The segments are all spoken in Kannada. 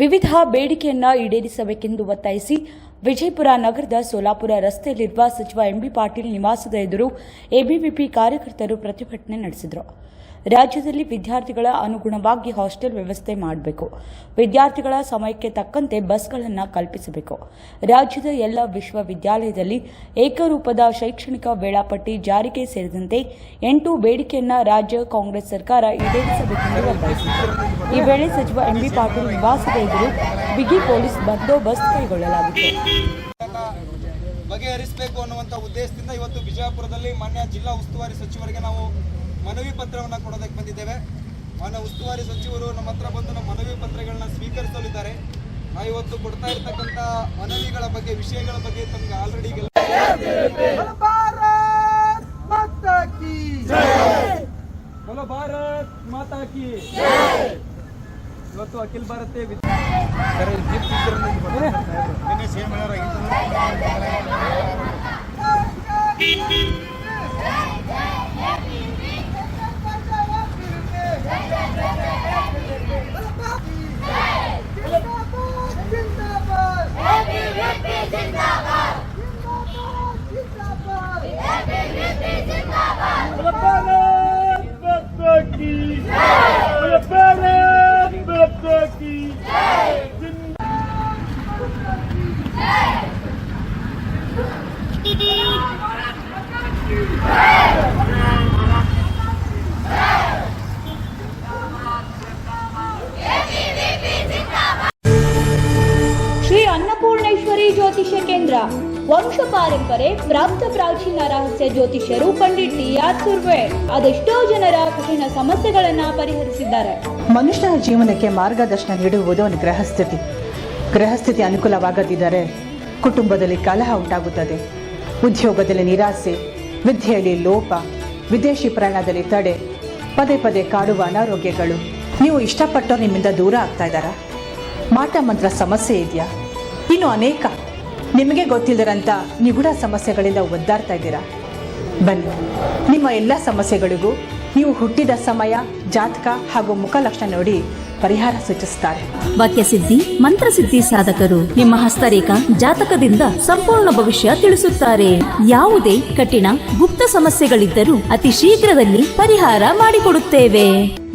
ವಿವಿಧ ಬೇಡಿಕೆಯನ್ನ ಈಡೇರಿಸಬೇಕೆಂದು ಒತ್ತಾಯಿಸಿ ವಿಜಯಪುರ ನಗರದ ಸೋಲಾಪುರ ರಸ್ತೆಯಲ್ಲಿರುವ ಸಚಿವ ಎಂಬಿ ಪಾಟೀಲ್ ನಿವಾಸದ ಎದುರು ಎಬಿವಿಪಿ ಕಾರ್ಯಕರ್ತರು ಪ್ರತಿಭಟನೆ ನಡೆಸಿದರು. ರಾಜ್ಯದಲ್ಲಿ ವಿದ್ಯಾರ್ಥಿಗಳ ಅನುಗುಣವಾಗಿ ಹಾಸ್ಟೆಲ್ ವ್ಯವಸ್ಥೆ ಮಾಡಬೇಕು. ವಿದ್ಯಾರ್ಥಿಗಳ ಸಮಯಕ್ಕೆ ತಕ್ಕಂತೆ ಬಸ್ಗಳನ್ನು ಕಲ್ಪಿಸಬೇಕು. ರಾಜ್ಯದ ಎಲ್ಲ ವಿಶ್ವವಿದ್ಯಾಲಯದಲ್ಲಿ ಏಕರೂಪದ ಶೈಕ್ಷಣಿಕ ವೇಳಾಪಟ್ಟಿ ಜಾರಿಗೆ ಸೇರಿದಂತೆ 8 ಬೇಡಿಕೆಯನ್ನು ರಾಜ್ಯ ಕಾಂಗ್ರೆಸ್ ಸರ್ಕಾರ ಈಡೇರಿಸಬೇಕೆಂದು ಒತ್ತಾಯಿಸಿದರು. ಈ ವೇಳೆ ಸಚಿವ ಎಂಬಿ ಪಾಟೀಲ್ ನಿವಾಸದ ಎದುರು ಬಿಗಿ ಪೊಲೀಸ್ ಬಂದೋಬಸ್ತ್ ಕೈಗೊಳ್ಳಲಾಗಿತ್ತು. ಬಗೆಹರಿಸಬೇಕು ಅನ್ನುವಂಥ ಉದ್ದೇಶದಿಂದ ಇವತ್ತು ಬಿಜಾಪುರದಲ್ಲಿ ಮಾನ್ಯ ಜಿಲ್ಲಾ ಉಸ್ತುವಾರಿ ಸಚಿವರಿಗೆ ನಾವು ಮನವಿ ಪತ್ರವನ್ನು ಕೊಡೋದಕ್ಕೆ ಬಂದಿದ್ದೇವೆ. ಮಾನ್ಯ ಉಸ್ತುವಾರಿ ಸಚಿವರು ನಮ್ಮ ಹತ್ರ ಬಂದು ನಮ್ಮ ಮನವಿ ಪತ್ರಗಳನ್ನ ಸ್ವೀಕರಿಸಲಿದ್ದಾರೆ. ನಾವು ಇವತ್ತು ಕೊಡ್ತಾ ಇರ್ತಕ್ಕಂಥ ಮನವಿಗಳ ಬಗ್ಗೆ, ವಿಷಯಗಳ ಬಗ್ಗೆ ತಮಗೆ ಆಲ್ರೆಡಿ ಭಾರತ್ ಮಾತಾ ಕಿ ಇವತ್ತು ಅಖಿಲ ಭಾರತೀಯ ಶ್ರೀ ಅನ್ನಪೂರ್ಣೇಶ್ವರಿ ಜ್ಯೋತಿಷ್ಯ ಕೇಂದ್ರ ವಂಶ ಪಾರಂಪರೆ ಪ್ರಾಪ್ತ ಪ್ರಾಚೀನ ರಹಸ್ಯ ಜ್ಯೋತಿಷ್ಯರು ಪಂಡಿತ್ ಟಿ.ಆರ್. ಸುರ್ವೆ ಅದೆಷ್ಟೋ ಜನರ ಕಠಿಣ ಸಮಸ್ಯೆಗಳನ್ನ ಪರಿಹರಿಸಿದ್ದಾರೆ. ಮನುಷ್ಯನ ಜೀವನಕ್ಕೆ ಮಾರ್ಗದರ್ಶನ ನೀಡುವುದು ಒಂದು ಗ್ರಹಸ್ಥಿತಿ ಅನುಕೂಲವಾಗದಿದ್ದರೆ ಕುಟುಂಬದಲ್ಲಿ ಕಲಹ ಉಂಟಾಗುತ್ತದೆ. ಉದ್ಯೋಗದಲ್ಲಿ ನಿರಾಸೆ, ವಿದ್ಯೆಯಲ್ಲಿ ಲೋಪ, ವಿದೇಶಿ ಪ್ರಯಾಣದಲ್ಲಿ ತಡೆ, ಪದೇ ಪದೇ ಕಾಡುವ ಅನಾರೋಗ್ಯಗಳು. ನೀವು ಇಷ್ಟಪಟ್ಟವ್ರು ನಿಮ್ಮಿಂದ ದೂರ ಆಗ್ತಾ ಇದ್ದಾರಾ? ಮಾಟ ಮಂತ್ರ ಸಮಸ್ಯೆ ಇದೆಯಾ? ಇನ್ನು ಅನೇಕ ನಿಮಗೆ ಗೊತ್ತಿಲ್ಲದಂಥ ನಿಗೂಢ ಸಮಸ್ಯೆಗಳಿಂದ ಒದ್ದಾಡ್ತಾ ಇದ್ದೀರಾ? ಬನ್ನಿ, ನಿಮ್ಮ ಎಲ್ಲ ಸಮಸ್ಯೆಗಳಿಗೂ ನೀವು ಹುಟ್ಟಿದ ಸಮಯ, ಜಾತಕ ಹಾಗೂ ಮುಖಲಕ್ಷಣ ನೋಡಿ ಪರಿಹಾರ ಸೂಚಿಸುತ್ತಾರೆ. ವಾಕ್ಯಸಿದ್ಧಿ, ಮಂತ್ರಸಿದ್ಧಿ ಸಾಧಕರು ನಿಮ್ಮ ಹಸ್ತರೇಖಾ ಜಾತಕದಿಂದ ಸಂಪೂರ್ಣ ಭವಿಷ್ಯ ತಿಳಿಸುತ್ತಾರೆ. ಯಾವುದೇ ಕಠಿಣ ಗುಪ್ತ ಸಮಸ್ಯೆಗಳಿದ್ದರೂ ಅತಿ ಶೀಘ್ರದಲ್ಲಿ ಪರಿಹಾರ ಮಾಡಿಕೊಡುತ್ತೇವೆ.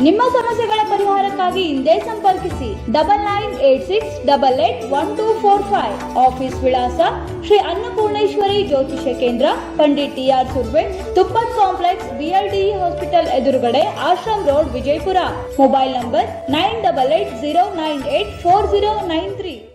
ನಿಮ್ಮ ಸಮಸ್ಯೆಗಳ ಪರಿಹಾರಕ್ಕಾಗಿ ಹಿಂದೆ ಸಂಪರ್ಕಿಸಿ 9986881245. ಆಫೀಸ್ ವಿಳಾಸ ಶ್ರೀ ಅನ್ನಪೂರ್ಣೇಶ್ವರಿ ಜ್ಯೋತಿಷ್ಯ ಕೇಂದ್ರ, Pandit ಟಿ.ಆರ್. Surve, ತುಪ್ಪದ್ complex, BLDE hospital ಎದುರುಗಡೆ, ashram road, Vijayapura. Mobile number 9880984093.